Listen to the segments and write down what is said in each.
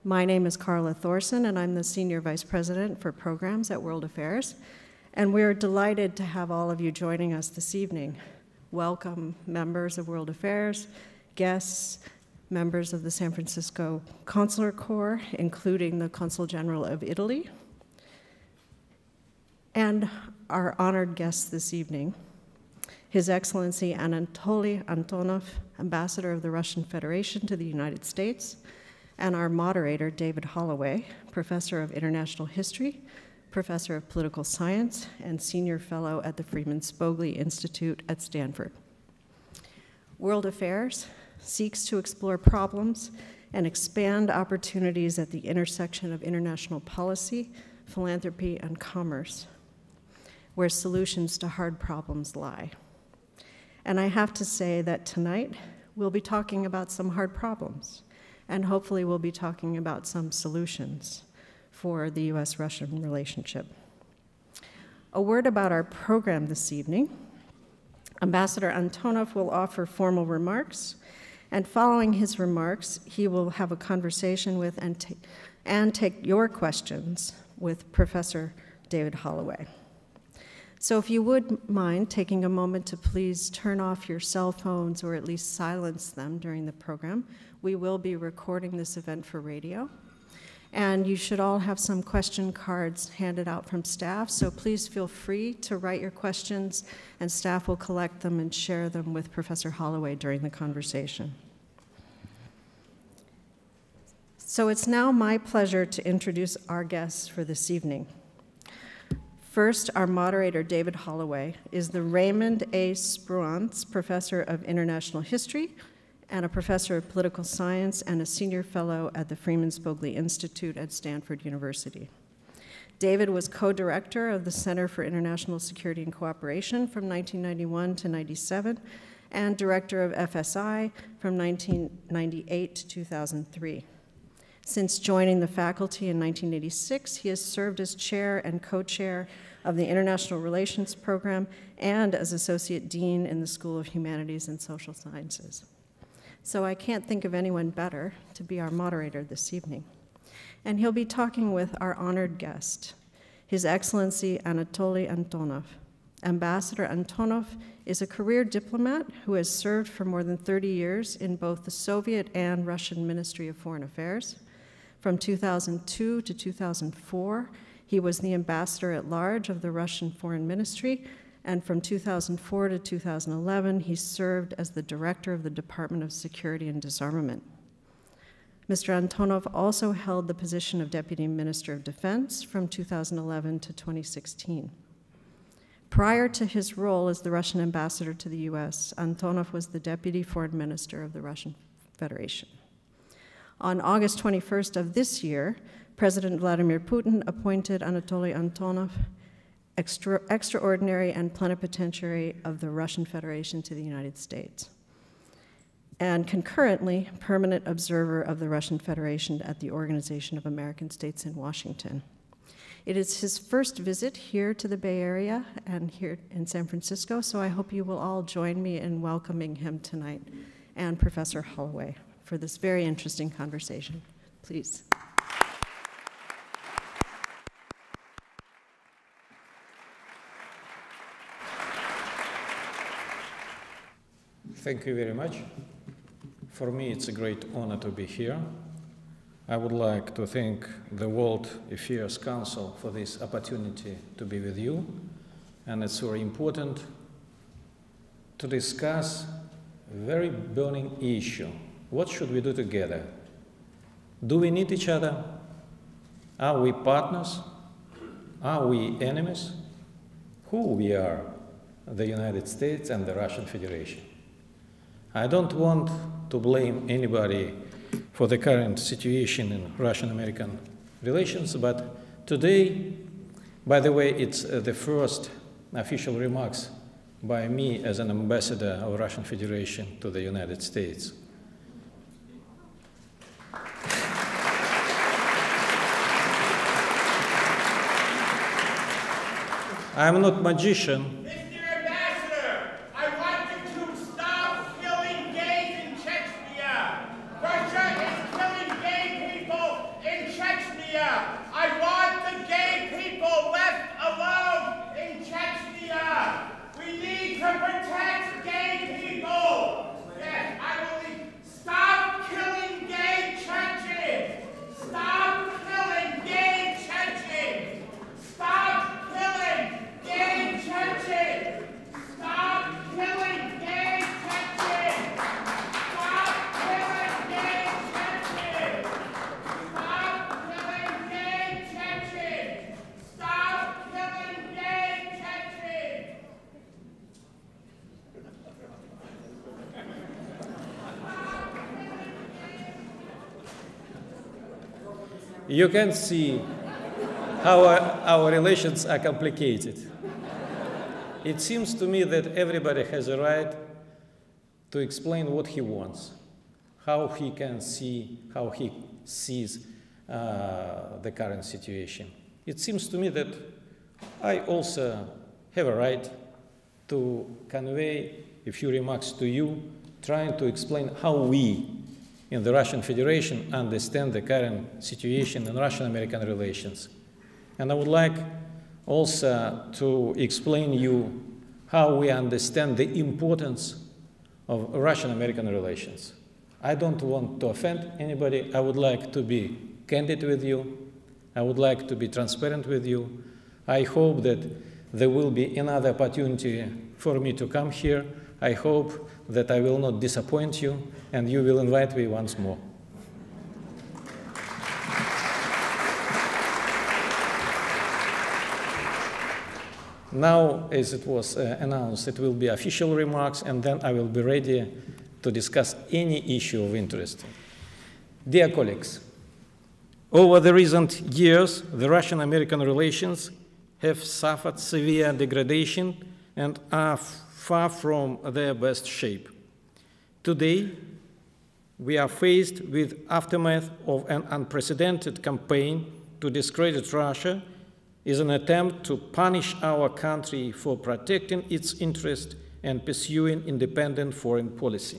My name is Carla Thorson, and I'm the Senior Vice President for Programs at World Affairs. And we're delighted to have all of you joining us this evening. Welcome, members of World Affairs, guests, members of the San Francisco Consular Corps, including the Consul General of Italy, and our honored guests this evening, His Excellency Anatoly Antonov, Ambassador of the Russian Federation to the United States, and our moderator, David Holloway, Professor of International History, Professor of Political Science, and Senior Fellow at the Freeman Spogli Institute at Stanford. World Affairs seeks to explore problems and expand opportunities at the intersection of international policy, philanthropy, and commerce, where solutions to hard problems lie. And I have to say that tonight we'll be talking about some hard problems, and hopefully we'll be talking about some solutions for the US-Russian relationship. A word about our program this evening. Ambassador Antonov will offer formal remarks, and following his remarks, he will have a conversation with and take your questions with Professor David Holloway. So if you would mind taking a moment to please turn off your cell phones or at least silence them during the program. We will be recording this event for radio. And you should all have some question cards handed out from staff, so please feel free to write your questions, and staff will collect them and share them with Professor Holloway during the conversation. So it's now my pleasure to introduce our guests for this evening. First, our moderator, David Holloway, is the Raymond A. Spruance Professor of International History and a Professor of Political Science and a Senior Fellow at the Freeman Spogli Institute at Stanford University. David was co-director of the Center for International Security and Cooperation from 1991 to 97 and director of FSI from 1998 to 2003. Since joining the faculty in 1986, he has served as chair and co-chair of the International Relations Program and as associate dean in the School of Humanities and Social Sciences. So I can't think of anyone better to be our moderator this evening. And he'll be talking with our honored guest, His Excellency Anatoly Antonov. Ambassador Antonov is a career diplomat who has served for more than 30 years in both the Soviet and Russian Ministry of Foreign Affairs. From 2002 to 2004, he was the ambassador at large of the Russian Foreign Ministry, and from 2004 to 2011, he served as the director of the Department of Security and Disarmament. Mr. Antonov also held the position of Deputy Minister of Defense from 2011 to 2016. Prior to his role as the Russian ambassador to the US, Antonov was the Deputy Foreign Minister of the Russian Federation. On August 21st of this year, President Vladimir Putin appointed Anatoly Antonov extraordinary and plenipotentiary of the Russian Federation to the United States, and concurrently permanent observer of the Russian Federation at the Organization of American States in Washington. It is his first visit here to the Bay Area and here in San Francisco, so I hope you will all join me in welcoming him tonight and Professor Holloway for this very interesting conversation. Please. Thank you very much. For me, it's a great honor to be here. I would like to thank the World Affairs Council for this opportunity to be with you. And it's very important to discuss a very burning issue. What should we do together? Do we need each other? Are we partners? Are we enemies? Who we are, the United States and the Russian Federation? I don't want to blame anybody for the current situation in Russian-American relations, but today, by the way, it's the first official remarks by me as an ambassador of Russian Federation to the United States. I'm not a magician. Mr. Ambassador, I want you to stop killing gays in Chechnya. Russia is killing gay people you can see how our relations are complicated. It seems to me that everybody has a right to explain what he wants, how he can see, how he sees the current situation. It seems to me that I also have a right to convey a few remarks to you, trying to explain how we in the Russian Federation understand the current situation in Russian-American relations. And I would like also to explain you how we understand the importance of Russian-American relations. I don't want to offend anybody. I would like to be candid with you. I would like to be transparent with you. I hope that there will be another opportunity for me to come here. I hope that I will not disappoint you and you will invite me once more. Now, as it was announced, it will be official remarks, and then I will be ready to discuss any issue of interest. Dear colleagues, over the recent years, the Russian-American relations have suffered severe degradation and are far from their best shape. Today, we are faced with aftermath of an unprecedented campaign to discredit Russia is an attempt to punish our country for protecting its interest and pursuing independent foreign policy.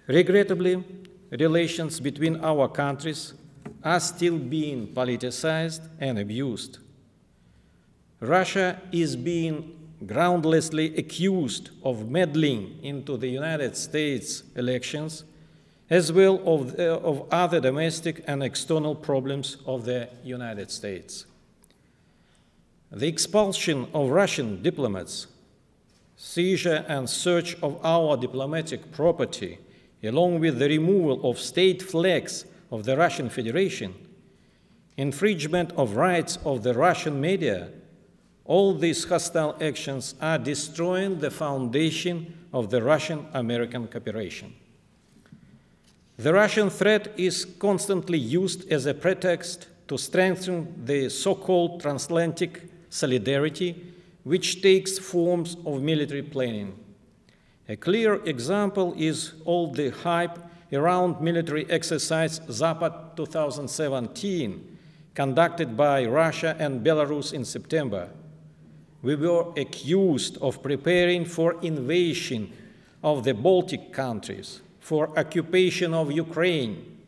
Regrettably, relations between our countries are still being politicized and abused. Russia is being groundlessly accused of meddling into the United States elections, as well of other domestic and external problems of the United States. The expulsion of Russian diplomats, seizure and search of our diplomatic property, along with the removal of state flags of the Russian Federation, infringement of rights of the Russian media, all these hostile actions are destroying the foundation of the Russian-American cooperation. The Russian threat is constantly used as a pretext to strengthen the so-called transatlantic solidarity, which takes forms of military planning. A clear example is all the hype around military exercise Zapad 2017, conducted by Russia and Belarus in September. We were accused of preparing for invasion of the Baltic countries, for occupation of Ukraine.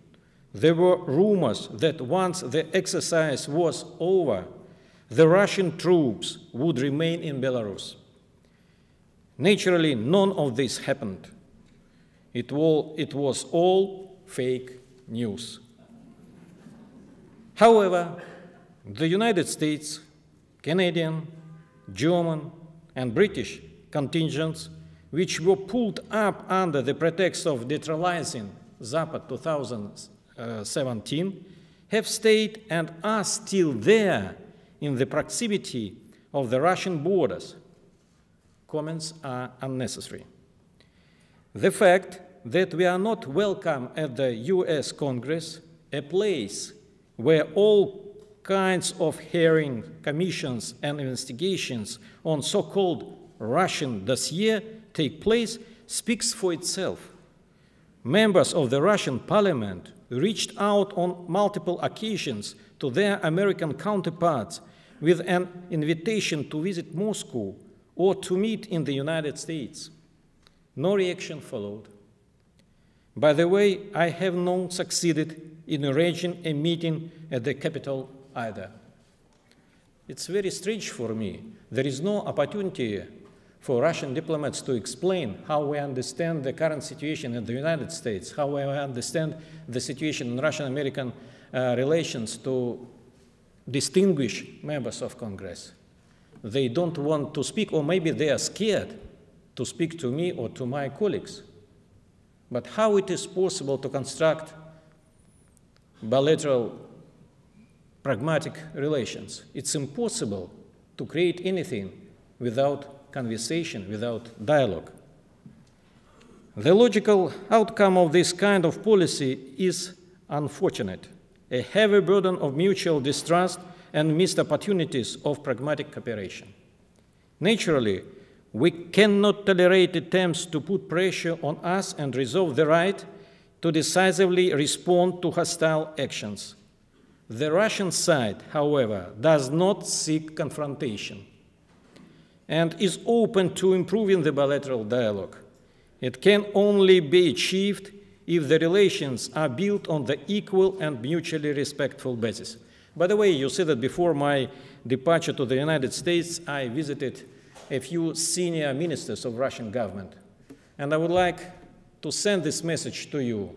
There were rumors that once the exercise was over, the Russian troops would remain in Belarus. Naturally, none of this happened. It was all fake news. However, the United States, Canadian, German, and British contingents, which were pulled up under the pretext of neutralizing Zapad 2017, have stayed and are still there in the proximity of the Russian borders. Comments are unnecessary. The fact that we are not welcome at the US Congress, a place where all kinds of hearings, commissions, and investigations on so-called Russian dossier take place, speaks for itself. Members of the Russian parliament reached out on multiple occasions to their American counterparts with an invitation to visit Moscow or to meet in the United States. No reaction followed. By the way, I have not succeeded in arranging a meeting at the Capitol either. It's very strange for me. There is no opportunity for Russian diplomats to explain how we understand the current situation in the United States, how we understand the situation in Russian-American relations to distinguished members of Congress. They don't want to speak, or maybe they are scared to speak to me or to my colleagues. But how it is possible to construct bilateral pragmatic relations? It's impossible to create anything without conversation, without dialogue. The logical outcome of this kind of policy is unfortunate. a heavy burden of mutual distrust and missed opportunities of pragmatic cooperation. Naturally, we cannot tolerate attempts to put pressure on us and reserve the right to decisively respond to hostile actions. The Russian side, however, does not seek confrontation and is open to improving the bilateral dialogue. It can only be achieved if the relations are built on the equal and mutually respectful basis. By the way, you see that before my departure to the United States, I visited a few senior ministers of Russian government. And I would like to send this message to you,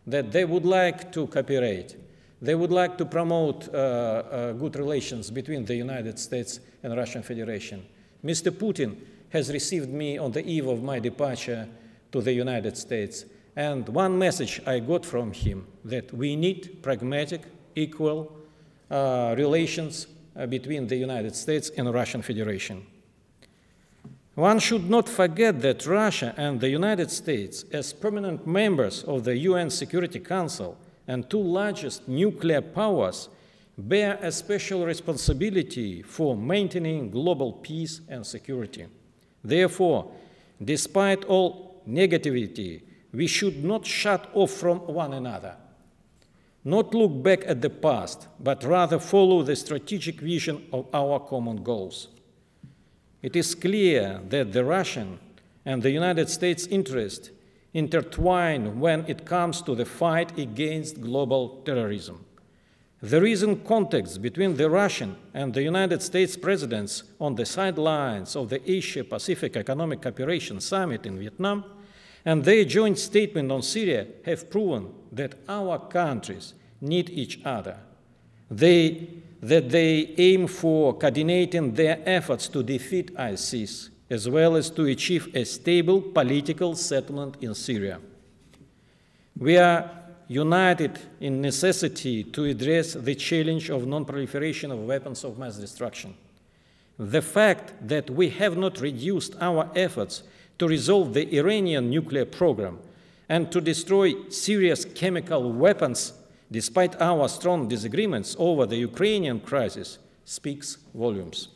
that they would like to cooperate. They would like to promote good relations between the United States and Russian Federation. Mr. Putin has received me on the eve of my departure to the United States. And one message I got from him, that we need pragmatic, equal relations between the United States and the Russian Federation. One should not forget that Russia and the United States, as permanent members of the UN Security Council and two largest nuclear powers, bear a special responsibility for maintaining global peace and security. Therefore, despite all negativity, we should not shut off from one another, not look back at the past, but rather follow the strategic vision of our common goals. It is clear that the Russian and the United States interest intertwine when it comes to the fight against global terrorism. The recent contacts between the Russian and the United States presidents on the sidelines of the Asia-Pacific Economic Cooperation Summit in Vietnam and their joint statement on Syria have proven that our countries need each other. That they aim for coordinating their efforts to defeat ISIS, as well as to achieve a stable political settlement in Syria. We are united in necessity to address the challenge of non-proliferation of weapons of mass destruction. The fact that we have not reduced our efforts to resolve the Iranian nuclear program and to destroy Syria's chemical weapons, despite our strong disagreements over the Ukrainian crisis, speaks volumes.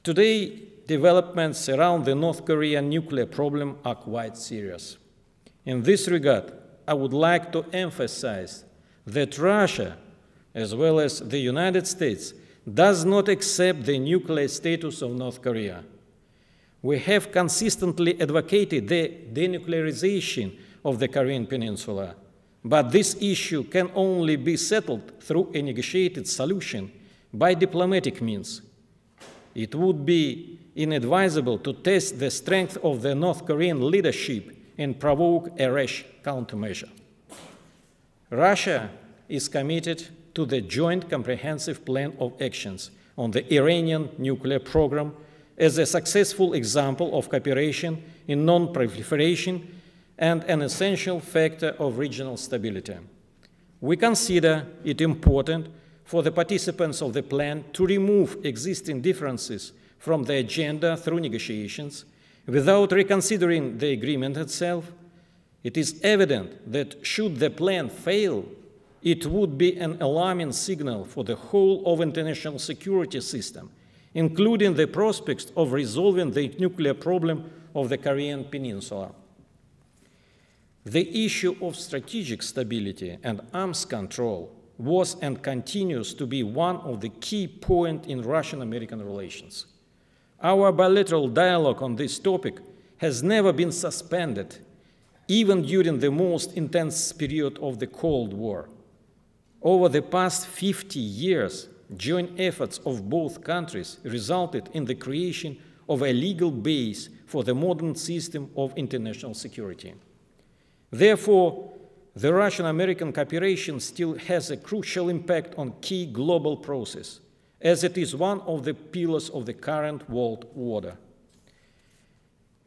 Today, developments around the North Korean nuclear problem are quite serious. In this regard, I would like to emphasize that Russia, as well as the United States, does not accept the nuclear status of North Korea. We have consistently advocated the denuclearization of the Korean Peninsula, but this issue can only be settled through a negotiated solution by diplomatic means. It would be inadvisable to test the strength of the North Korean leadership and provoke a rash countermeasure. Russia is committed to the Joint Comprehensive Plan of Actions on the Iranian nuclear program as a successful example of cooperation in non-proliferation and an essential factor of regional stability. We consider it important for the participants of the plan to remove existing differences from the agenda through negotiations without reconsidering the agreement itself. It is evident that should the plan fail, it would be an alarming signal for the whole of international security system, including the prospects of resolving the nuclear problem of the Korean Peninsula. The issue of strategic stability and arms control was and continues to be one of the key points in Russian-American relations. Our bilateral dialogue on this topic has never been suspended, even during the most intense period of the Cold War. Over the past 50 years, joint efforts of both countries resulted in the creation of a legal base for the modern system of international security. Therefore, the Russian-American cooperation still has a crucial impact on key global processes, as it is one of the pillars of the current world order.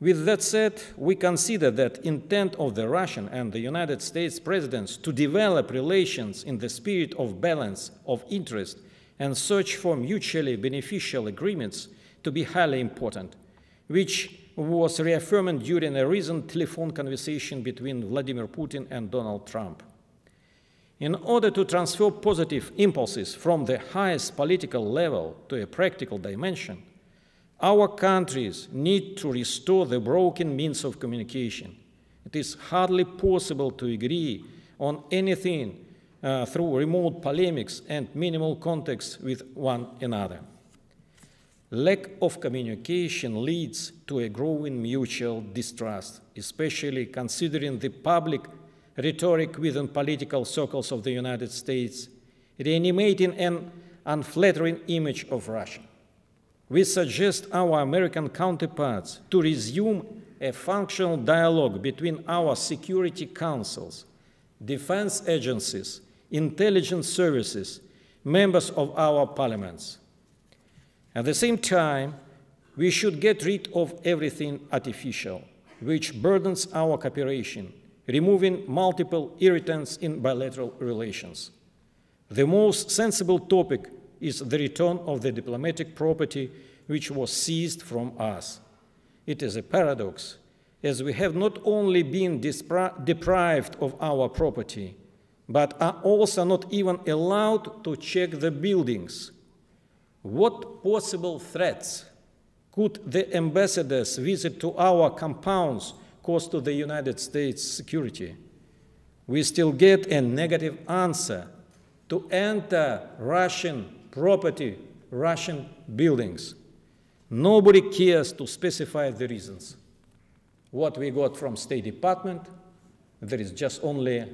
With that said, we consider that intent of the Russian and the United States presidents to develop relations in the spirit of balance of interest and search for mutually beneficial agreements to be highly important, which was reaffirmed during a recent telephone conversation between Vladimir Putin and Donald Trump. In order to transfer positive impulses from the highest political level to a practical dimension, our countries need to restore the broken means of communication. It is hardly possible to agree on anything through remote polemics and minimal contact with one another. Lack of communication leads to a growing mutual distrust, especially considering the public rhetoric within political circles of the United States, reanimating an unflattering image of Russia. We suggest our American counterparts to resume a functional dialogue between our security councils, defense agencies, intelligence services, members of our parliaments. At the same time, we should get rid of everything artificial, which burdens our cooperation, removing multiple irritants in bilateral relations. The most sensible topic is the return of the diplomatic property which was seized from us. It is a paradox, as we have not only been deprived of our property, but are also not even allowed to check the buildings. What possible threats could the ambassadors' visit to our compounds cause to the United States security? We still get a negative answer to enter Russian property, Russian buildings. Nobody cares to specify the reasons. What we got from State Department, there is just only,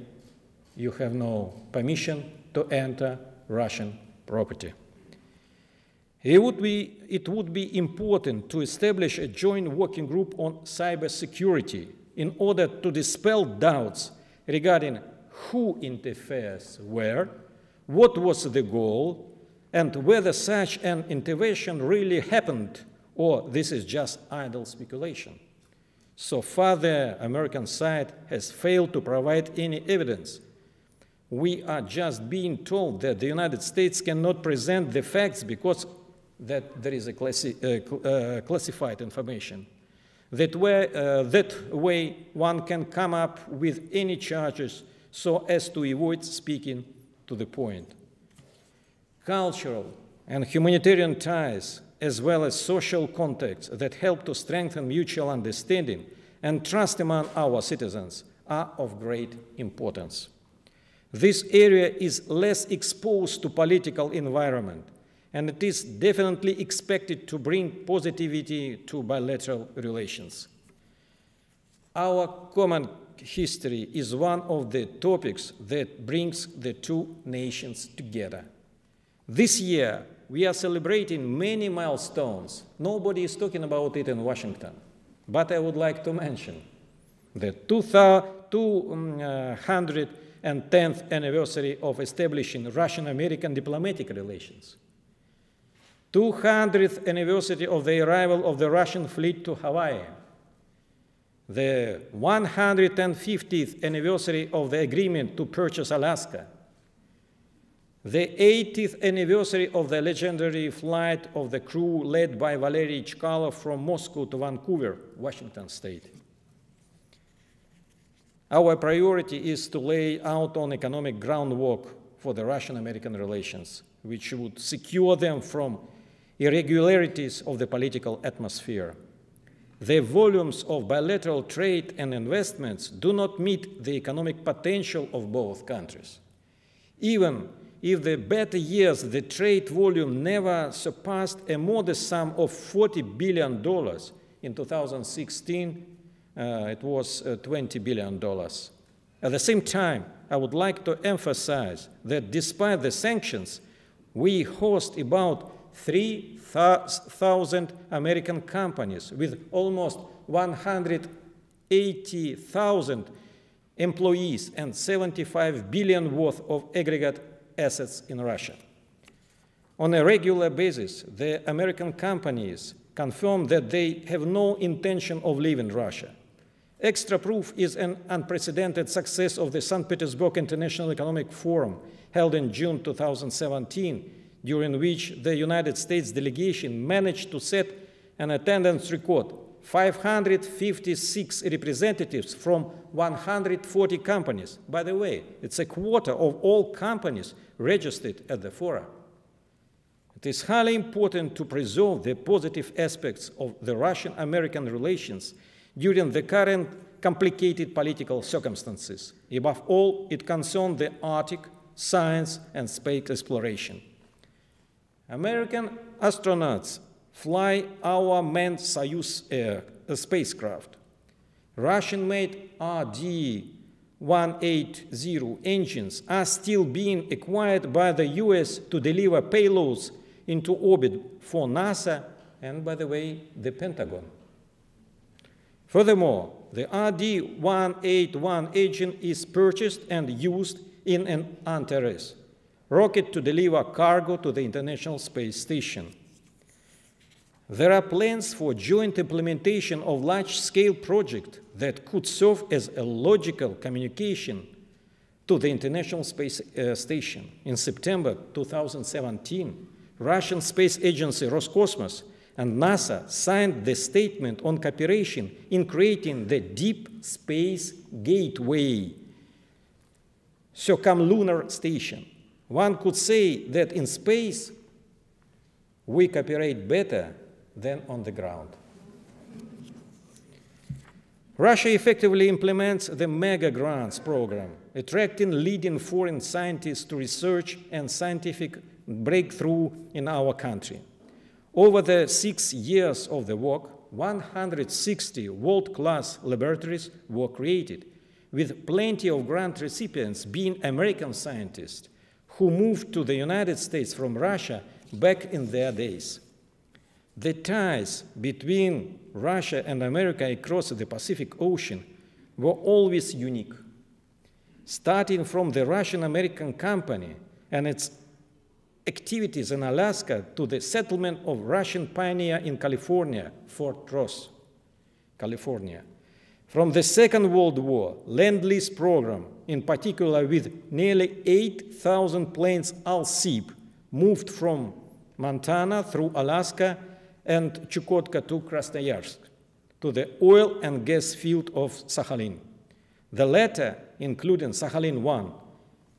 you have no permission to enter Russian property. It would be important to establish a joint working group on cybersecurity in order to dispel doubts regarding who interferes where, what was the goal, and whether such an intervention really happened or this is just idle speculation. So far, the American side has failed to provide any evidence. We are just being told that the United States cannot present the facts because that there is a classified information. That way one can come up with any charges so as to avoid speaking to the point. Cultural and humanitarian ties, as well as social contacts that help to strengthen mutual understanding and trust among our citizens, are of great importance. This area is less exposed to political environment, and it is definitely expected to bring positivity to bilateral relations. Our common history is one of the topics that brings the two nations together. This year, we are celebrating many milestones. Nobody is talking about it in Washington, but I would like to mention the 210th anniversary of establishing Russian-American diplomatic relations, 200th anniversary of the arrival of the Russian fleet to Hawaii, the 150th anniversary of the agreement to purchase Alaska, the 80th anniversary of the legendary flight of the crew led by Valery Chkalov from Moscow to Vancouver, Washington State. Our priority is to lay out an economic groundwork for the Russian-American relations, which would secure them from irregularities of the political atmosphere. The volumes of bilateral trade and investments do not meet the economic potential of both countries. Even if the better years, the trade volume never surpassed a modest sum of $40 billion. In 2016, it was $20 billion. At the same time, I would like to emphasize that despite the sanctions, we host about 3,000 American companies with almost 180,000 employees and $75 billion worth of aggregate assets in Russia. On a regular basis, the American companies confirm that they have no intention of leaving Russia. Extra proof is an unprecedented success of the St. Petersburg International Economic Forum held in June 2017, during which the United States delegation managed to set an attendance record 556 representatives from 140 companies. By the way, it's a quarter of all companies registered at the forum. It is highly important to preserve the positive aspects of the Russian-American relations during the current complicated political circumstances. Above all, it concerns the Arctic, science, and space exploration. American astronauts fly our manned Soyuz spacecraft. Russian-made RD-180 engines are still being acquired by the US to deliver payloads into orbit for NASA and, by the way, the Pentagon. Furthermore, the RD-181 engine is purchased and used in an Antares rocket to deliver cargo to the International Space Station. There are plans for joint implementation of large-scale projects that could serve as a logical communication to the International Space Station. In September 2017, Russian space agency Roscosmos and NASA signed the statement on cooperation in creating the Deep Space Gateway circumlunar station. One could say that in space, we cooperate better than on the ground. Russia effectively implements the Mega Grants program, attracting leading foreign scientists to research and scientific breakthrough in our country. Over the 6 years of the work, 160 world-class laboratories were created, with plenty of grant recipients being American scientists who moved to the United States from Russia back in their days. The ties between Russia and America across the Pacific Ocean were always unique, starting from the Russian-American company and its activities in Alaska to the settlement of Russian pioneer in California, Fort Ross, California. From the Second World War, Lend-Lease program, in particular with nearly 8,000 planes ALSIP, moved from Montana through Alaska and Chukotka to Krasnoyarsk, to the oil and gas field of Sakhalin. The latter, including Sakhalin-1,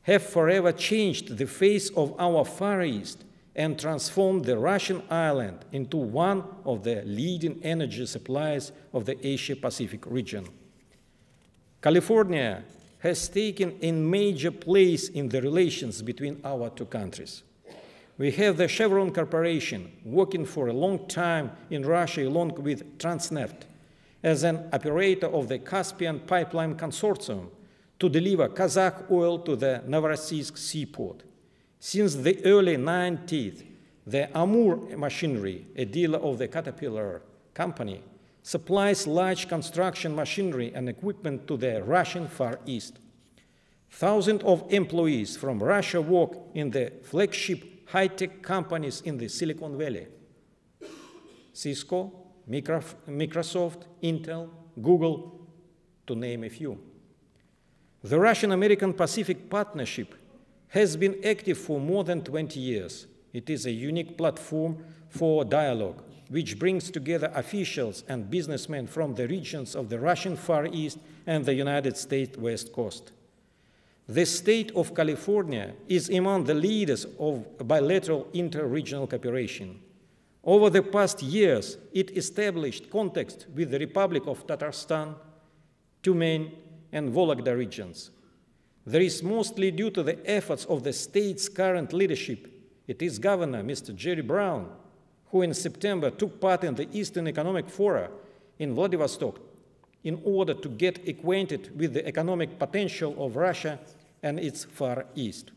have forever changed the face of our Far East and transformed the Russian island into one of the leading energy suppliers of the Asia-Pacific region. California has taken a major place in the relations between our two countries. We have the Chevron Corporation working for a long time in Russia along with Transneft as an operator of the Caspian Pipeline Consortium to deliver Kazakh oil to the Novorossiysk seaport. Since the early 90s, the Amur Machinery, a dealer of the Caterpillar company, supplies large construction machinery and equipment to the Russian Far East. Thousands of employees from Russia work in the flagship high-tech companies in the Silicon Valley: Cisco, Microsoft, Intel, Google, to name a few. The Russian-American Pacific Partnership has been active for more than 20 years. It is a unique platform for dialogue, which brings together officials and businessmen from the regions of the Russian Far East and the United States West Coast. The state of California is among the leaders of bilateral inter-regional cooperation. Over the past years, it established contacts with the Republic of Tatarstan, Tyumen, and Vologda regions. There is mostly due to the efforts of the state's current leadership. It is Governor Mr. Jerry Brown, who in September took part in the Eastern Economic Forum in Vladivostok in order to get acquainted with the economic potential of Russia and its Far East.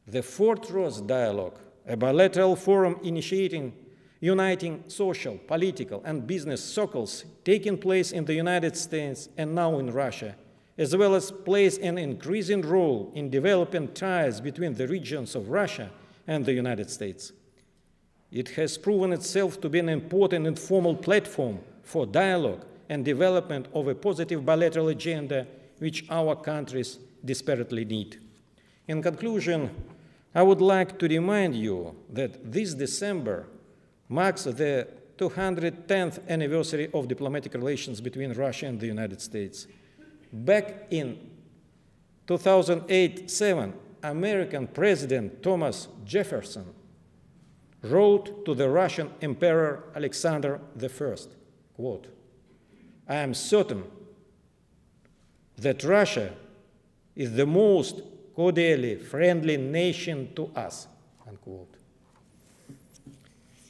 The Fort Ross Dialogue, a bilateral forum uniting social, political, and business circles taking place in the United States and now in Russia, as well as plays an increasing role in developing ties between the regions of Russia and the United States. It has proven itself to be an important informal platform for dialogue and development of a positive bilateral agenda which our countries desperately need. In conclusion, I would like to remind you that this December marks the 210th anniversary of diplomatic relations between Russia and the United States. Back in 2008-7, American President Thomas Jefferson wrote to the Russian Emperor Alexander I, quote, "I am certain that Russia is the most cordially friendly nation to us," unquote.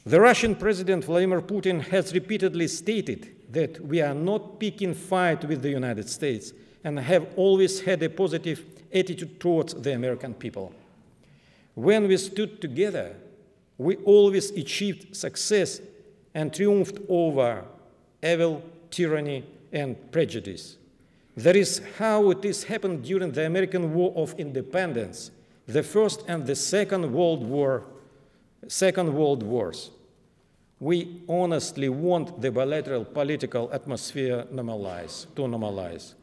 The Russian President Vladimir Putin has repeatedly stated that we are not picking fight with the United States and have always had a positive attitude towards the American people. When we stood together, we always achieved success and triumphed over evil, tyranny, and prejudice. That is how it has happened during the American War of Independence, the First and the Second World Wars. We honestly want the bilateral political atmosphere to normalize.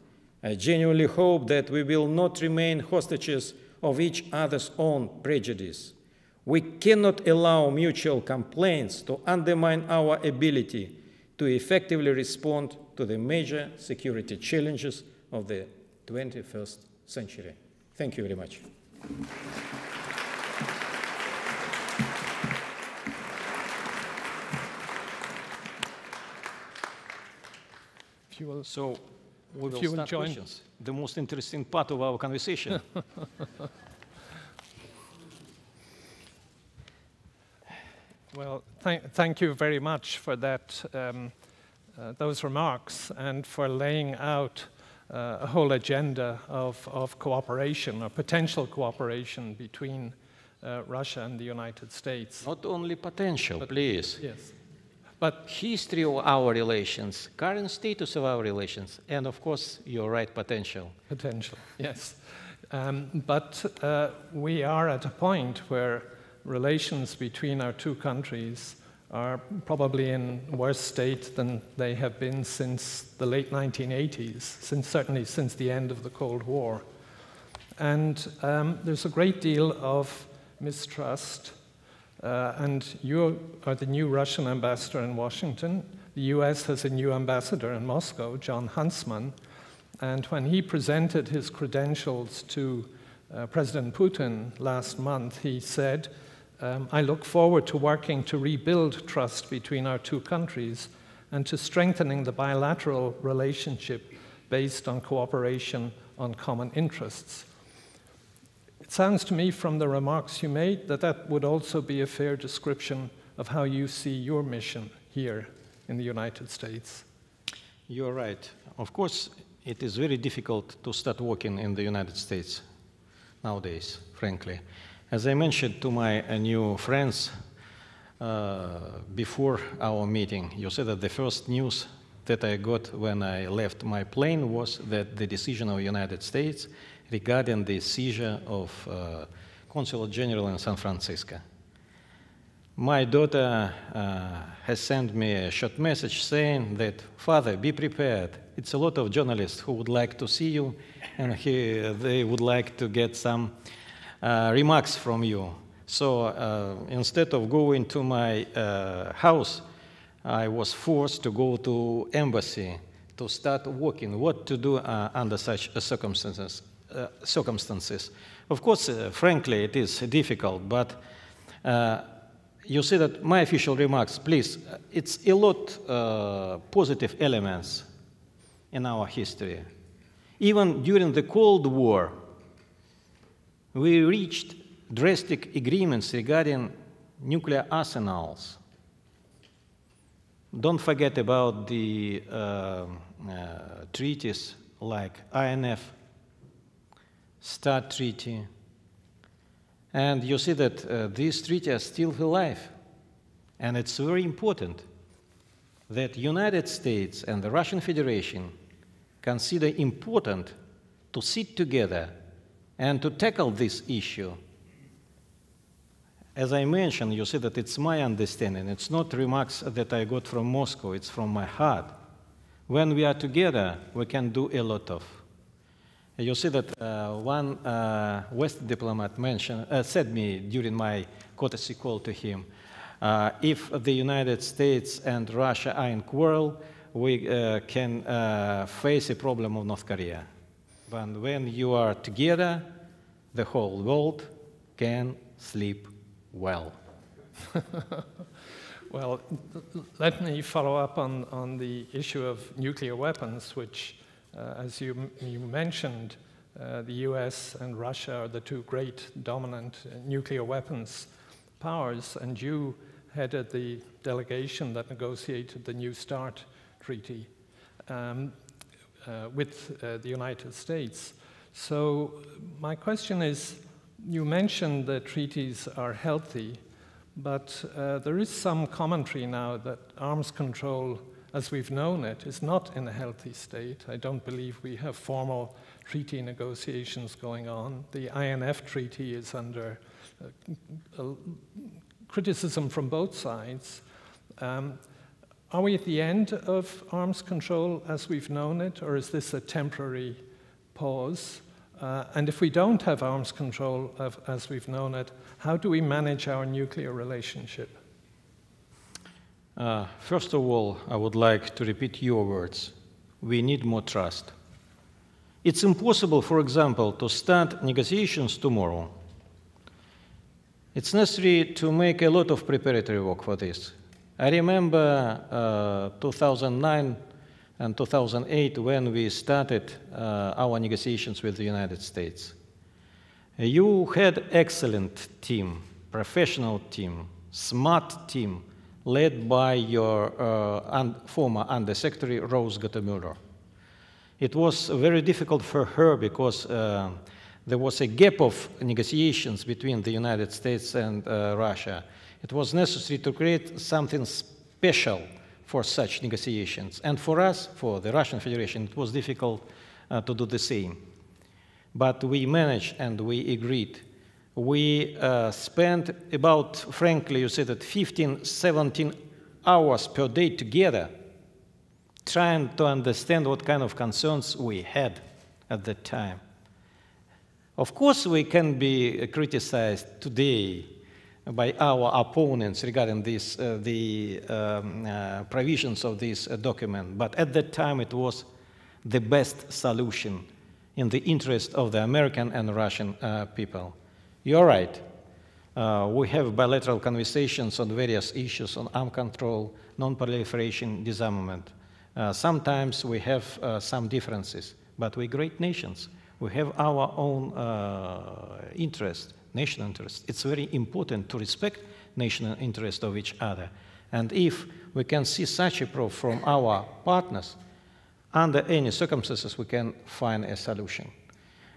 I genuinely hope that we will not remain hostages of each other's own prejudice. We cannot allow mutual complaints to undermine our ability to effectively respond to the major security challenges of the 21st century. Thank you very much. So we will start questions, the most interesting part of our conversation. Well, thank you very much for that, those remarks, and for laying out a whole agenda of cooperation, or potential cooperation between Russia and the United States. Not only potential, but, please. Yes. But history of our relations, current status of our relations, and of course, you're right, potential. Potential, yes. But we are at a point where relations between our two countries are probably in worse state than they have been since the late 1980s, certainly since the end of the Cold War. And there's a great deal of mistrust. And you are the new Russian ambassador in Washington. The US has a new ambassador in Moscow, John Huntsman. And when he presented his credentials to President Putin last month, he said, "I look forward to working to rebuild trust between our two countries and to strengthening the bilateral relationship based on cooperation on common interests." It sounds to me from the remarks you made that that would also be a fair description of how you see your mission here in the United States. You're right. Of course, it is very difficult to start working in the United States nowadays, frankly. As I mentioned to my new friends before our meeting, you said that the first news that I got when I left my plane was that the decision of the United States regarding the seizure of Consulate General in San Francisco. My daughter has sent me a short message saying that, "Father, be prepared. It's a lot of journalists who would like to see you, and they would like to get some remarks from you." So instead of going to my house, I was forced to go to embassy to start working, what to do under such circumstances. Of course, frankly, it is difficult, but you see that my official remarks, please, it's a lot positive elements in our history. Even during the Cold War, we reached drastic agreements regarding nuclear arsenals. Don't forget about the treaties like INF, START Treaty, and you see that these treaties are still alive. And it's very important that the United States and the Russian Federation consider important to sit together and to tackle this issue. As I mentioned, you see that it's my understanding. It's not remarks that I got from Moscow, it's from my heart. When we are together, we can do a lot of. You see that one West diplomat said me during my courtesy call to him, If the United States and Russia are in quarrel, we can face a problem of North Korea. But when you are together, the whole world can sleep well. Well, let me follow up on the issue of nuclear weapons, which, as you mentioned, the US and Russia are the two great dominant nuclear weapons powers, and you headed the delegation that negotiated the New START treaty with the United States. So my question is, you mentioned that treaties are healthy, but there is some commentary now that arms control, as we've known it, is not in a healthy state. I don't believe we have formal treaty negotiations going on. The INF treaty is under criticism from both sides. Are we at the end of arms control as we've known it, or is this a temporary pause? And if we don't have arms control as we've known it, how do we manage our nuclear relationship? First of all, I would like to repeat your words. We need more trust. It's impossible, for example, to start negotiations tomorrow. It's necessary to make a lot of preparatory work for this. I remember 2009 and 2008 when we started our negotiations with the United States. You had excellent team, professional team, smart team, led by your former Undersecretary Rose Gottemüller. It was very difficult for her because there was a gap of negotiations between the United States and Russia. It was necessary to create something special for such negotiations. And for us, for the Russian Federation, it was difficult to do the same. But we managed and we agreed. We spent about, frankly, you said that 15, 17 hours per day together trying to understand what kind of concerns we had at that time. Of course, we can be criticized today by our opponents regarding this, the provisions of this document, but at that time it was the best solution in the interest of the American and Russian people. You're right. We have bilateral conversations on various issues on arms control, non-proliferation, disarmament. Sometimes we have some differences, but we're great nations. We have our own interest, national interest. It's very important to respect national interest of each other. And if we can see such a proof from our partners, under any circumstances, we can find a solution.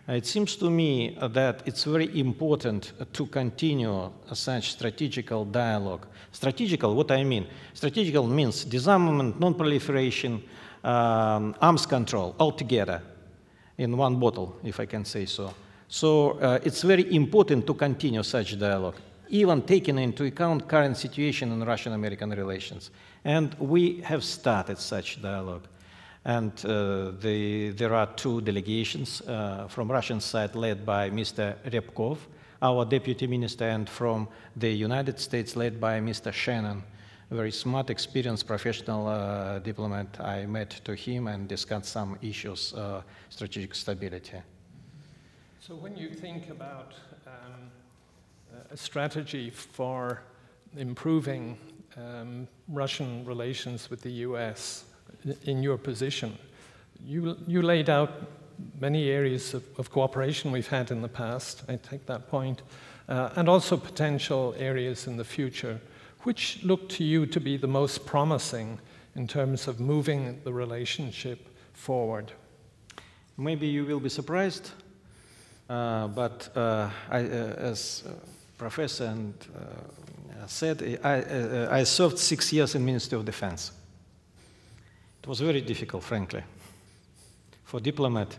It seems to me that it's very important to continue such strategical dialogue. Strategical, what I mean? Strategical means disarmament, non-proliferation, arms control, all together in one bottle, if I can say so. So it's very important to continue such dialogue, even taking into account current situation in Russian-American relations. And we have started such dialogue. And there are two delegations from Russian side led by Mr. Ryabkov, our deputy minister, and from the United States led by Mr. Shannon, a very smart, experienced, professional diplomat. I met to him and discussed some issues, strategic stability. So when you think about a strategy for improving Russian relations with the US, in your position, you laid out many areas of cooperation we've had in the past, I take that point, and also potential areas in the future. Which look to you to be the most promising in terms of moving the relationship forward? Maybe you will be surprised, but as Professor said, I served 6 years in Ministry of Defense. It was very difficult, frankly, for a diplomat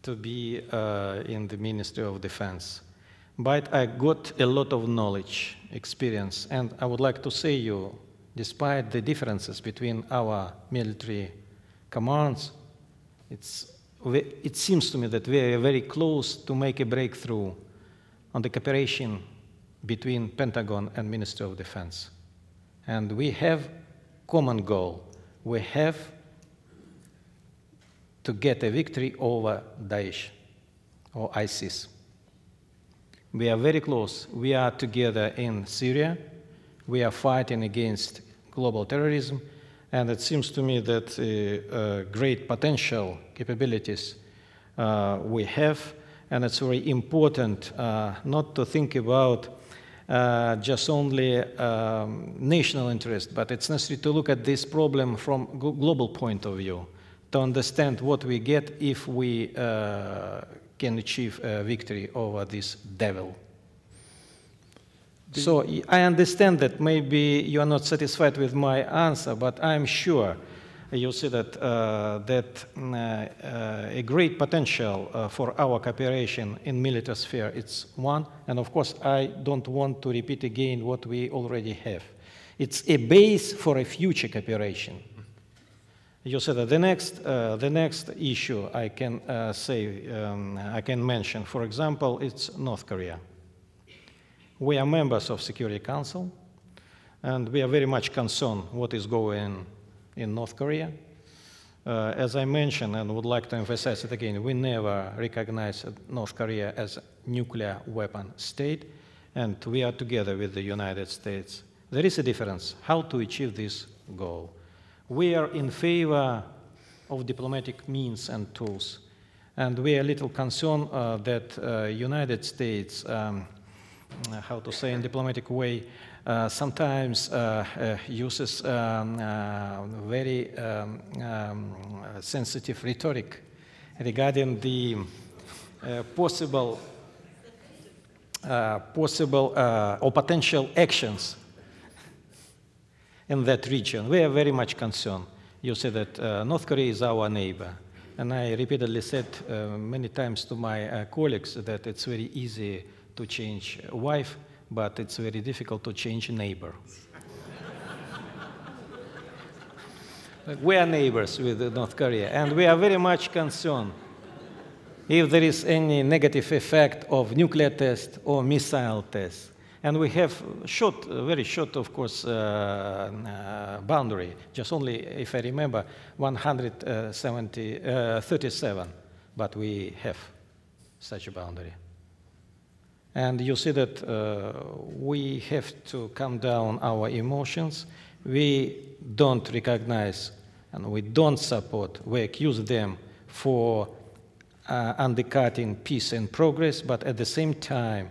to be in the Ministry of Defense. But I got a lot of knowledge, experience, and I would like to say you, despite the differences between our military commands, it seems to me that we are very close to make a breakthrough on the cooperation between Pentagon and Ministry of Defense. And we have common goal. We have to get a victory over Daesh or ISIS. We are very close. We are together in Syria. We are fighting against global terrorism. And it seems to me that great potential capabilities we have. And it's very important not to think about just only national interest, but it's necessary to look at this problem from a global point of view, to understand what we get if we can achieve a victory over this devil. So I understand that maybe you are not satisfied with my answer, but I'm sure you see that a great potential for our cooperation in military sphere, it's one, and of course I don't want to repeat again what we already have. It's a base for a future cooperation. You said that the next issue I can I can mention, for example, it's North Korea. We are members of Security Council, and we are very much concerned what is going in North Korea. As I mentioned, and would like to emphasize it again, we never recognize North Korea as a nuclear weapon state, and we are together with the United States. There is a difference how to achieve this goal. We are in favor of diplomatic means and tools, and we are a little concerned that United States, how to say in diplomatic way, sometimes uses very sensitive rhetoric regarding the possible or potential actions in that region. We are very much concerned. You say that North Korea is our neighbor. And I repeatedly said many times to my colleagues that it's very easy to change a wife, but it's very difficult to change a neighbor. We are neighbors with North Korea, and we are very much concerned if there is any negative effect of nuclear test or missile test. And we have very short, of course, boundary, just only, if I remember, 137, but we have such a boundary. And you see that we have to calm down our emotions. We don't recognize and we don't support, we accuse them for undercutting peace and progress, but at the same time,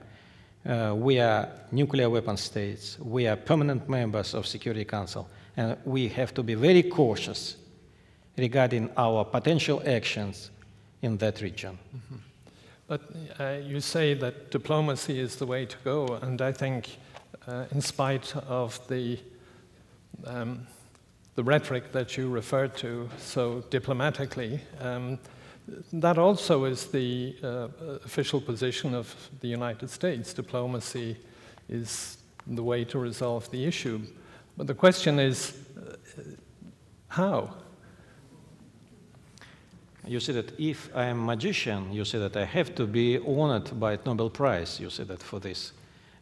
we are nuclear weapon states, we are permanent members of Security Council, and we have to be very cautious regarding our potential actions in that region. Mm-hmm. But you say that diplomacy is the way to go, and I think in spite of the rhetoric that you referred to so diplomatically, that also is the official position of the United States. Diplomacy is the way to resolve the issue. But the question is, how? You say that if I am a magician, you say that I have to be honored by a Nobel Prize, you say that for this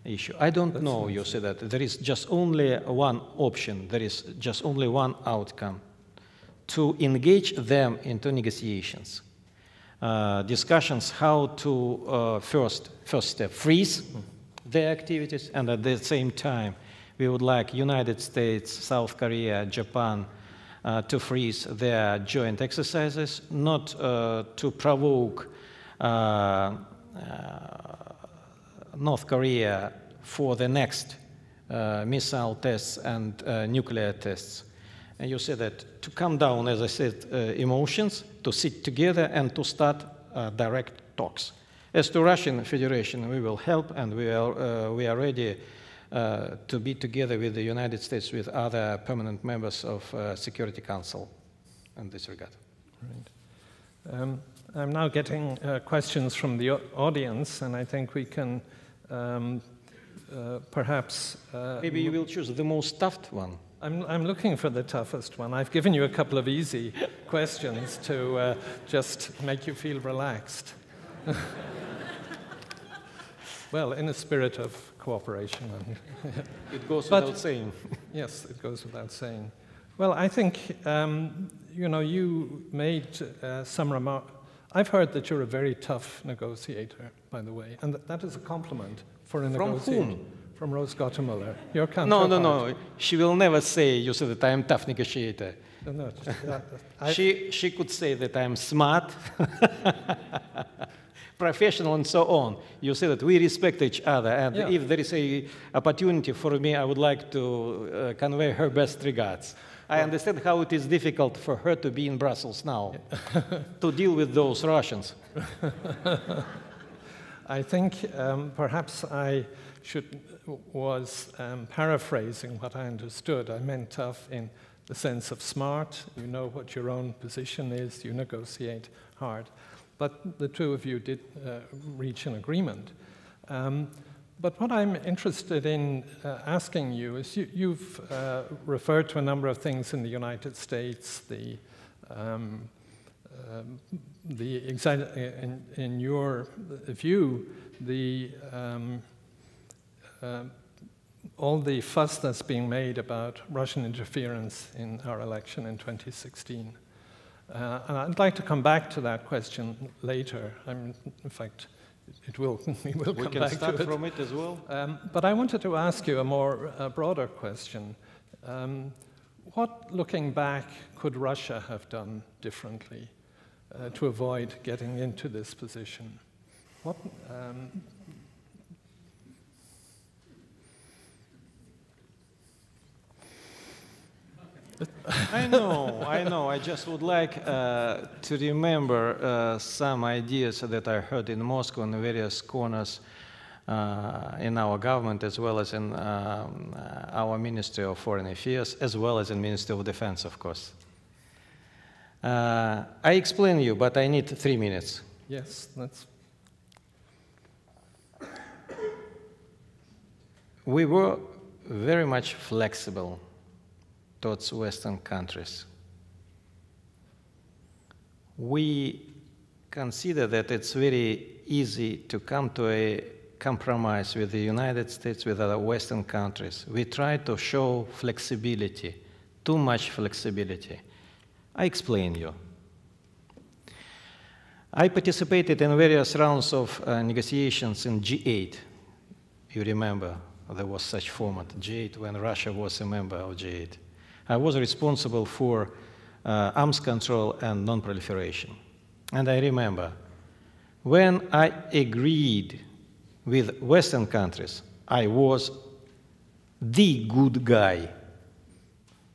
issue. I don't know, you say that there is just only one option, there is just only one outcome, to engage them into negotiations. Discussions how to first step, freeze their activities, and at the same time, we would like United States, South Korea, Japan, to freeze their joint exercises, not to provoke North Korea for the next missile tests and nuclear tests. And you say that to calm down, as I said, emotions, to sit together and to start direct talks. As to Russian Federation, we will help, and we are ready to be together with the United States, with other permanent members of Security Council in this regard. Right. I'm now getting questions from the audience, and I think we can perhaps... Maybe you will choose the most tough one. I'm looking for the toughest one. I've given you a couple of easy questions to just make you feel relaxed. Well, in a spirit of cooperation. It goes without saying. Yes, it goes without saying. Well, I think, you know, you made some remark. I've heard that you're a very tough negotiator, by the way, and that is a compliment for a negotiator. From whom? From Rose Gottemuller, your counterpart. No. She will never say, you said that I'm a tough negotiator. No, She could say that I'm smart, professional, and so on. You say that we respect each other, and Yeah. if there is an opportunity for me, I would like to convey her best regards. I understand how it is difficult for her to be in Brussels now, to deal with those Russians. I think perhaps I was paraphrasing what I understood. I meant tough in the sense of smart. You know what your own position is. You negotiate hard. But the two of you did reach an agreement. But what I'm interested in asking you is you've referred to a number of things in the United States, in your view, all the fuss that's being made about Russian interference in our election in 2016. And I'd like to come back to that question later. In fact, we will come back to it. We can start from it as well. But I wanted to ask you a more broader question. What, looking back, could Russia have done differently to avoid getting into this position? What, I know. I just would like to remember some ideas that I heard in Moscow in various corners in our government, as well as in our Ministry of Foreign Affairs, as well as in Ministry of Defense, of course. I explain you, but I need 3 minutes. yes, that's... We were very much flexible towards Western countries. We consider that it's very easy to come to a compromise with the United States, with other Western countries. We try to show flexibility, too much flexibility. I explain you. I participated in various rounds of negotiations in G8. You remember there was such format, G8, when Russia was a member of G8. I was responsible for arms control and non-proliferation. And I remember, when I agreed with Western countries, I was the good guy,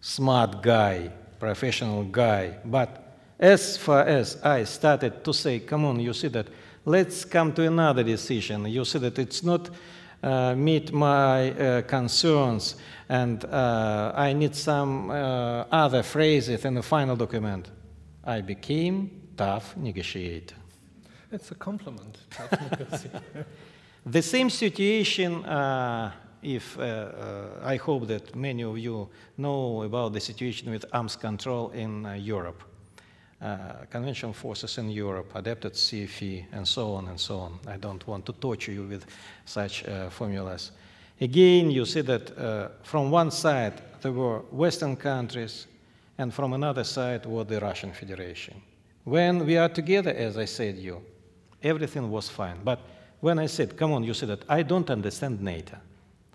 smart guy, professional guy. But as far as I started to say, come on, you see that, let's come to another decision. You see that it's not meet my concerns, and I need some other phrases in the final document. I became tough negotiator. It's a compliment, tough negotiator. The same situation, if I hope that many of you know about the situation with arms control in Europe. Conventional forces in Europe, adapted CFE, and so on and so on. I don't want to torture you with such formulas. Again, you see that from one side there were Western countries, and from another side was the Russian Federation. When we are together, as I said you, everything was fine. But when I said, come on, you see that I don't understand NATO.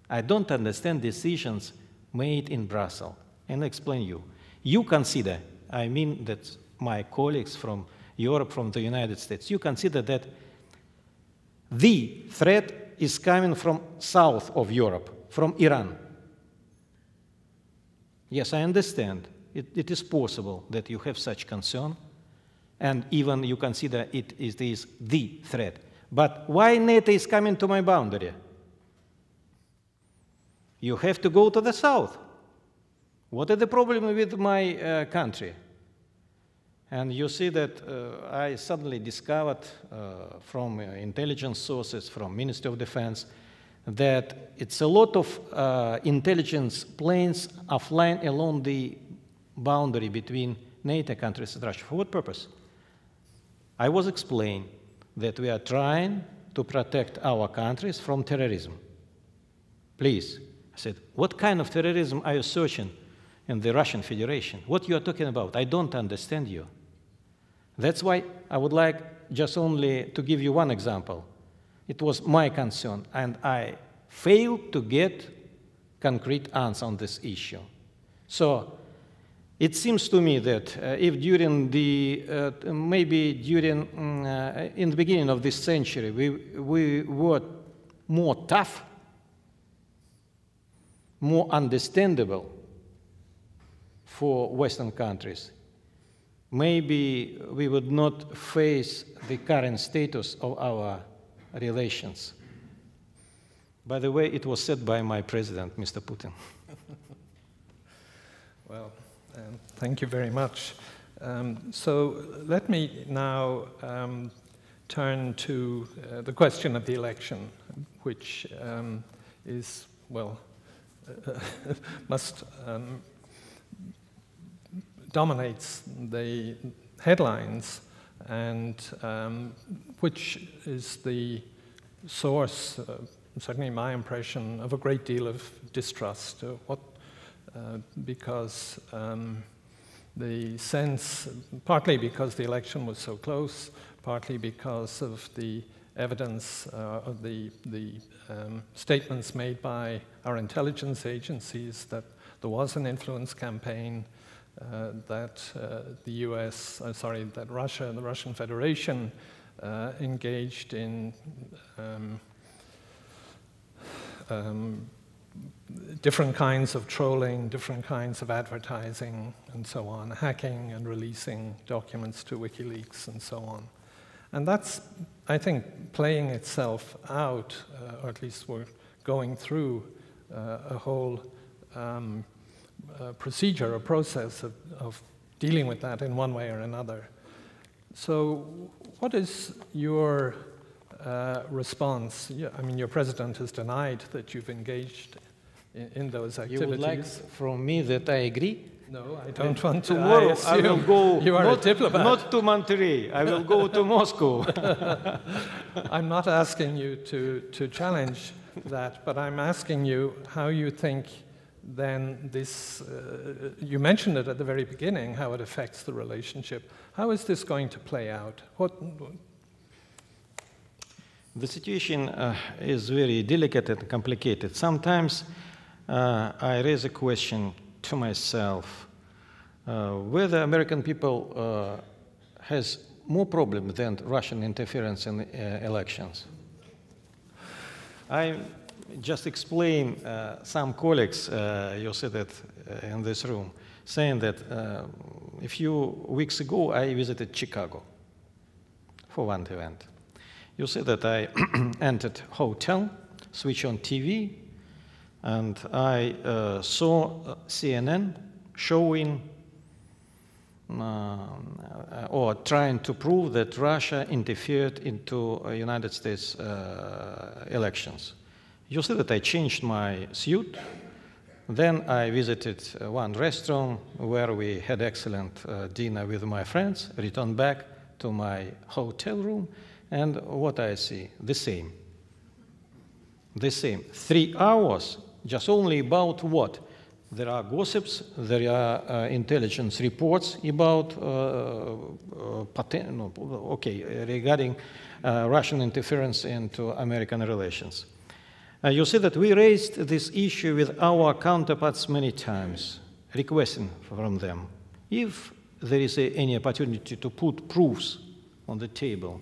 I don't understand decisions made in Brussels. And I explain you. You consider, I mean that my colleagues from Europe, from the United States, you consider that the threat is coming from south of Europe, from Iran. Yes, I understand. It is possible that you have such concern, and even you consider it is the threat. But why NATO is coming to my boundary? You have to go to the south. What is the problem with my country? And you see that I suddenly discovered from intelligence sources, from Ministry of Defense, that it's a lot of intelligence planes are flying along the boundary between NATO countries and Russia. For what purpose? I was explained that we are trying to protect our countries from terrorism. Please. I said, what kind of terrorism are you searching in the Russian Federation? What you are talking about? I don't understand you. That's why I would like just only to give you one example. It was my concern, and I failed to get concrete answer on this issue. So it seems to me that if during the, maybe during, in the beginning of this century, we were more tough, more understandable for Western countries, maybe we would not face the current status of our relations. By the way, it was said by my president, Mr. Putin. Well, thank you very much. So let me now turn to the question of the election, which is, well, dominates the headlines, and which is the source, certainly my impression, of a great deal of distrust. Because the sense, partly because the election was so close, partly because of the evidence of the statements made by our intelligence agencies that there was an influence campaign, that the US, that Russia and the Russian Federation engaged in different kinds of trolling, different kinds of advertising, and so on, hacking and releasing documents to WikiLeaks and so on. And that's, I think, playing itself out, or at least we're going through a whole procedure, a process of dealing with that in one way or another. So what is your response? I mean, your president has denied that you've engaged in those activities. You would like from me that I agree? No, I don't want to. Tomorrow I will go, you are a diplomat. Not to Monterey, I will go to Moscow. I'm not asking you to challenge that, but I'm asking you how you think then this, you mentioned it at the very beginning, how it affects the relationship. How is this going to play out? The situation is very delicate and complicated. Sometimes I raise a question to myself whether American people has more problem than Russian interference in elections. I just explain some colleagues, you said that in this room, saying that a few weeks ago I visited Chicago for one event. You said that I entered hotel, switch on TV, and I saw CNN showing or trying to prove that Russia interfered into United States elections. You said that I changed my suit. Then I visited one restaurant where we had excellent dinner with my friends, returned back to my hotel room, and what I see? The same. The same. 3 hours, just only about what? There are gossips, there are intelligence reports about, regarding Russian interference into American relations. You see that we raised this issue with our counterparts many times, requesting from them, if there is any opportunity to put proofs on the table,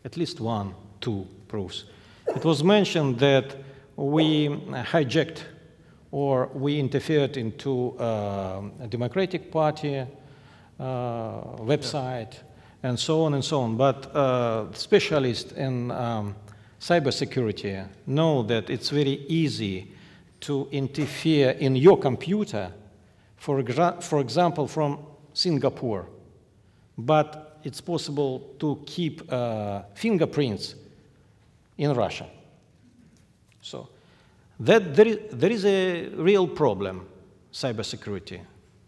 at least 1, 2 proofs. It was mentioned that we hijacked or we interfered into a Democratic Party website, and so on and so on. But specialists in cybersecurity know that it's very easy to interfere in your computer, for example, from Singapore. But it's possible to keep fingerprints in Russia. So that there is a real problem, cybersecurity.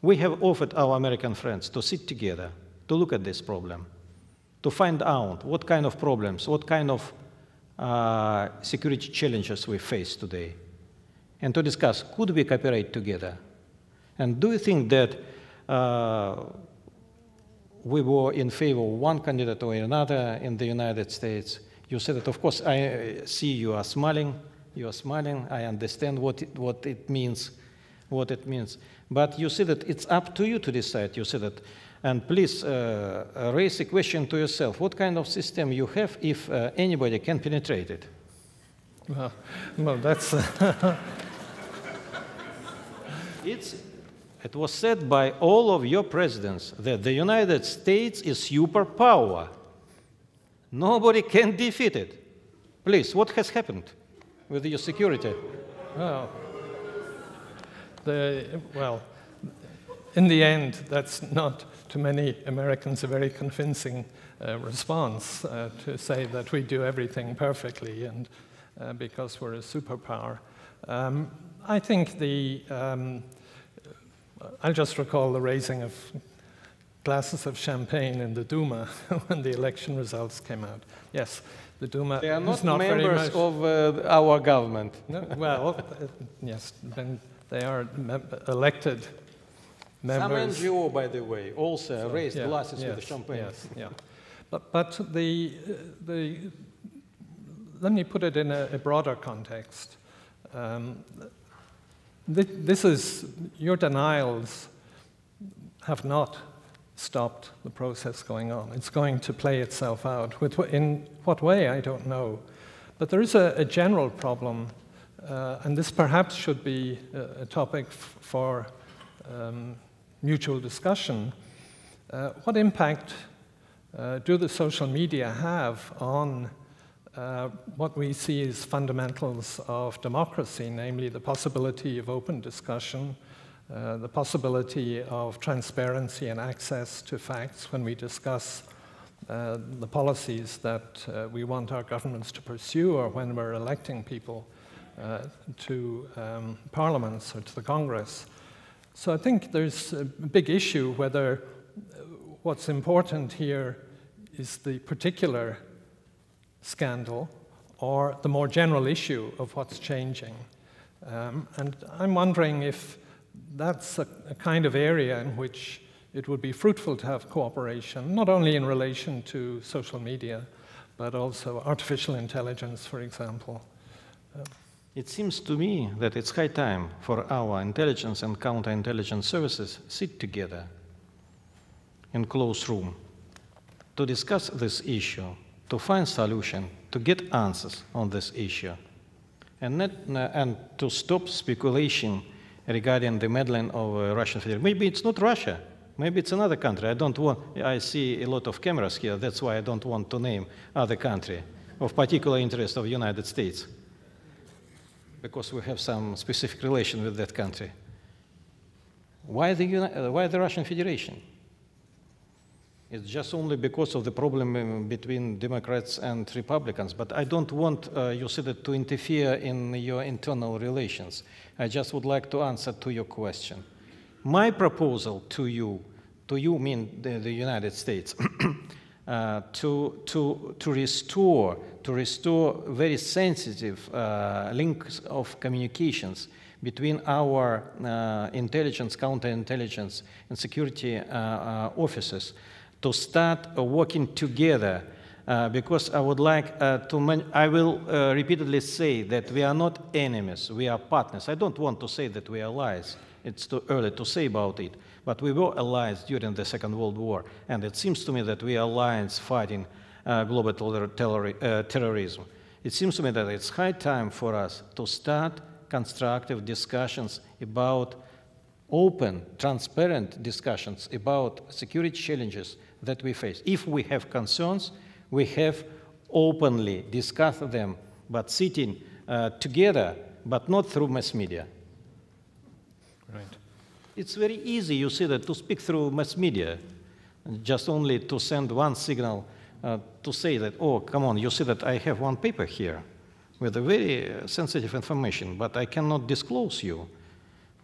We have offered our American friends to sit together, to look at this problem, to find out what kind of problems, what kind of security challenges we face today, and to discuss, could we cooperate together? And do you think that we were in favor of one candidate or another in the United States? You said that, of course, I see you are smiling. You are smiling. I understand what it means. But you said that it's up to you to decide. You said that. And please raise a question to yourself. What kind of system you have if anybody can penetrate it? Well, that's... It was said by all of your presidents that the United States is superpower. Nobody can defeat it. Please, what has happened with your security? Well, in the end, that's not to many Americans a very convincing response to say that we do everything perfectly and because we're a superpower. I think I'll just recall the raising of glasses of champagne in the Duma when the election results came out. Yes, the Duma They are not not members of our government. No, well, yes, then they are elected members. Some NGO, by the way, also raised glasses with champagne. Yes, yeah. But let me put it in a broader context. Your denials have not stopped the process going on. It's going to play itself out. In what way, I don't know. But there is a general problem, and this perhaps should be a topic for mutual discussion. What impact do the social media have on what we see as fundamentals of democracy, namely the possibility of open discussion, the possibility of transparency and access to facts when we discuss the policies that we want our governments to pursue, or when we're electing people to parliaments or to the Congress. So I think there's a big issue whether what's important here is the particular scandal or the more general issue of what's changing. And I'm wondering if that's a kind of area in which it would be fruitful to have cooperation, not only in relation to social media, but also artificial intelligence, for example. It seems to me that it's high time for our intelligence and counterintelligence services sit together in closed room to discuss this issue, to find solution, to get answers on this issue, and to stop speculation regarding the meddling of Russian Federation. Maybe it's not Russia. Maybe it's another country. I see a lot of cameras here. That's why I don't want to name other country of particular interest of the United States, because we have some specific relation with that country. Why the Russian Federation? It's just only because of the problem between Democrats and Republicans. But I don't want you said to interfere in your internal relations. I just would like to answer to your question. My proposal to you mean the United States, to restore very sensitive links of communications between our intelligence, counterintelligence, and security officers, to start working together, because I would like I will repeatedly say that we are not enemies, we are partners. I don't want to say that we are allies. It's too early to say about it, but we were allies during the Second World War, and it seems to me that we are allies fighting global terrorism. It seems to me that it's high time for us to start constructive discussions about open, transparent discussions about security challenges that we face. If we have concerns, we have openly discussed them, but sitting together, but not through mass media. Right. It's very easy, you see, that to speak through mass media, just only to send one signal to say that, oh, come on, you see that I have one paper here with a very sensitive information, but I cannot disclose you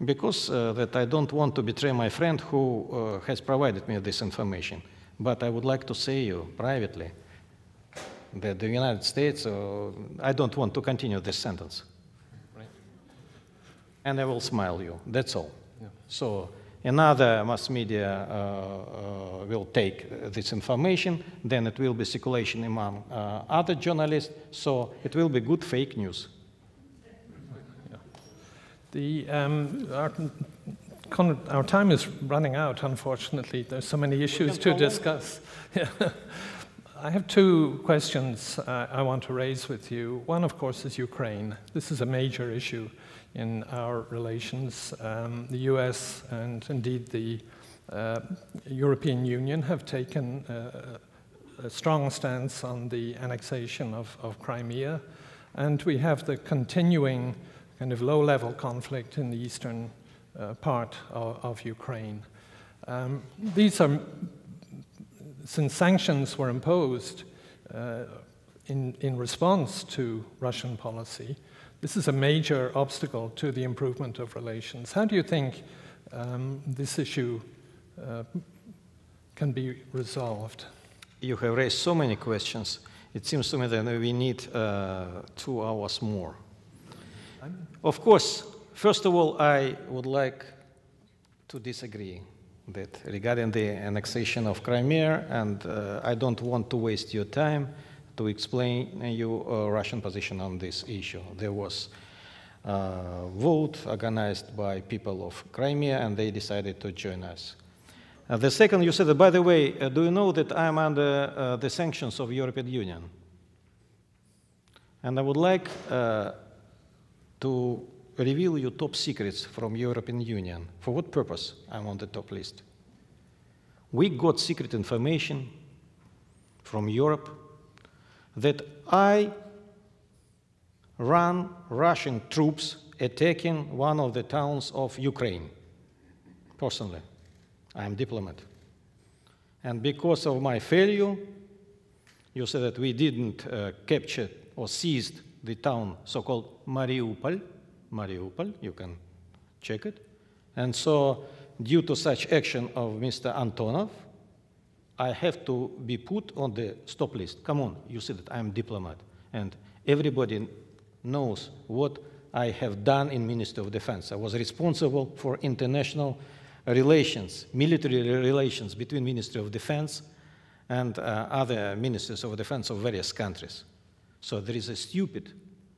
because that I don't want to betray my friend who has provided me this information. But I would like to say you privately. that the United States, I don't want to continue this sentence. Right. And I will smile you, that's all. Yeah. So another mass media will take this information, then it will be circulation among other journalists, so it will be good fake news. Our time is running out, unfortunately. There's so many issues to discuss. Yeah. I have two questions I want to raise with you. One, of course, is Ukraine. This is a major issue in our relations. The US and indeed the European Union have taken a strong stance on the annexation of Crimea, and we have the continuing kind of low-level conflict in the eastern part of Ukraine. Since sanctions were imposed in response to Russian policy, this is a major obstacle to the improvement of relations. How do you think this issue can be resolved? You have raised so many questions. It seems to me that we need 2 hours more. Of course, first of all, I would like to disagree that regarding the annexation of Crimea, and I don't want to waste your time to explain you Russian position on this issue. There was a vote organized by people of Crimea, and they decided to join us. The second, you said, by the way, do you know that I'm under the sanctions of the European Union? And I would like to reveal you top secrets from European Union. For what purpose I'm on the top list? We got secret information from Europe that I ran Russian troops attacking one of the towns of Ukraine. Personally, I am diplomat. And because of my failure, you said that we didn't capture or seized the town so-called Mariupol. Mariupol, you can check it. And so, due to such action of Mr. Antonov, I have to be put on the stop list. Come on, you said that I'm a diplomat. And everybody knows what I have done in Ministry of Defense. I was responsible for international relations, military relations between Ministry of Defense and other ministries of defense of various countries. So there is a stupid,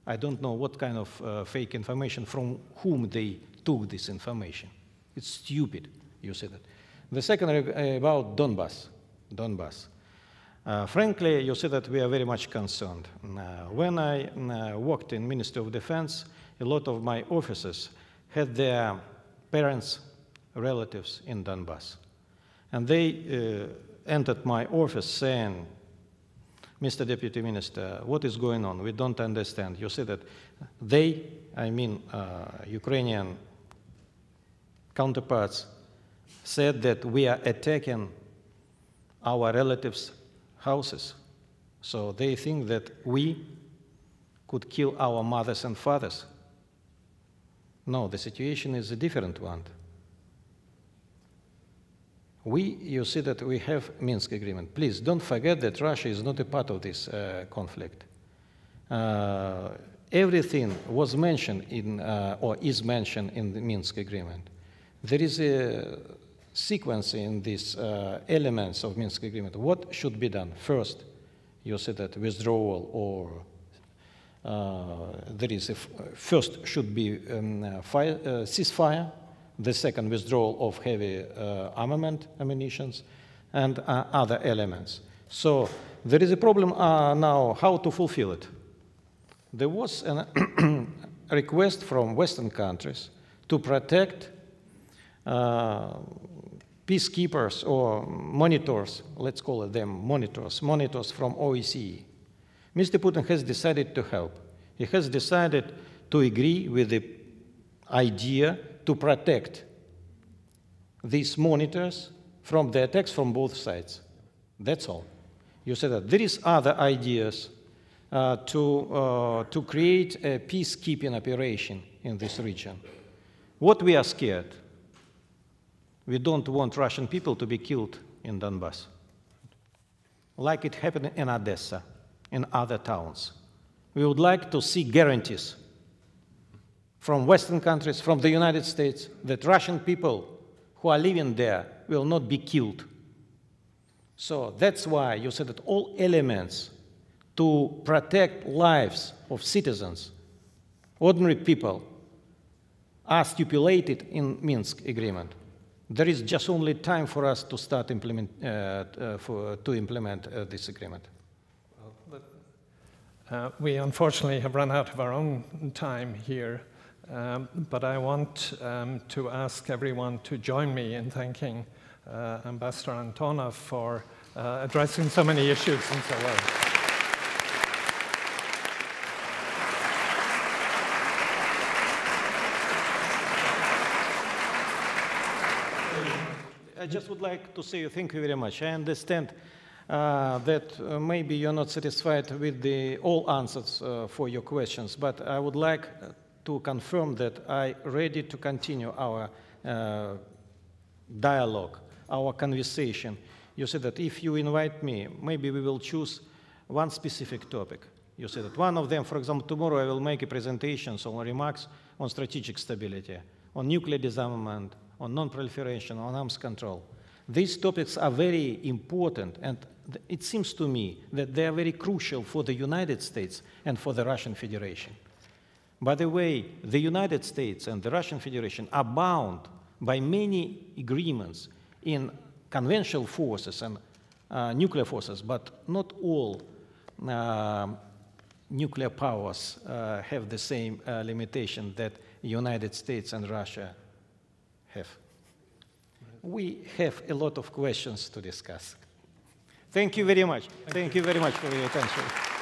I don't know what kind of fake information from whom they took this information. It's stupid, you said it. The second about Donbass. Frankly, you said that we are very much concerned. When I worked in Ministry of Defense, a lot of my officers had their parents, relatives in Donbass. And they entered my office saying, Mr. Deputy Minister, what is going on? We don't understand. You said that they, I mean Ukrainian counterparts, said that we are attacking our relatives' houses. So they think that we could kill our mothers and fathers. No, the situation is a different one. You see that we have Minsk agreement. Please don't forget that Russia is not a part of this conflict. Everything was mentioned in, or is mentioned in the Minsk agreement. There is a sequence in these elements of Minsk agreement. What should be done? First, you said that withdrawal or there is a first should be ceasefire. The second, withdrawal of heavy armament, ammunitions, and other elements. So there is a problem now how to fulfill it. There was a request from Western countries to protect peacekeepers or monitors, let's call it them monitors from OSCE. Mr. Putin has decided to help. He has decided to agree with the idea to protect these monitors from the attacks from both sides. That's all. You said that there is other ideas to create a peacekeeping operation in this region. What we are scared? We don't want Russian people to be killed in Donbass, like it happened in Odessa. in other towns. We would like to see guarantees from Western countries, from the United States, that Russian people who are living there will not be killed. So that's why you said that all elements to protect lives of citizens, ordinary people, are stipulated in Minsk agreement. There is just only time for us to start implement this agreement. We unfortunately have run out of our own time here, but I want to ask everyone to join me in thanking Ambassador Antonov for addressing so many issues and so well. I just would like to say thank you very much. I understand that maybe you're not satisfied with all answers for your questions, but I would like to confirm that I'm ready to continue our dialogue, our conversation. You said that if you invite me, maybe we will choose one specific topic. You said that one of them, for example, tomorrow I will make a presentation or remarks on strategic stability, on nuclear disarmament, on non-proliferation, on arms control. These topics are very important, and it seems to me that they are very crucial for the United States and for the Russian Federation. By the way, the United States and the Russian Federation are bound by many agreements in conventional forces and nuclear forces, but not all nuclear powers have the same limitation that the United States and Russia have. We have a lot of questions to discuss. Thank you very much. Thank you very much for your attention.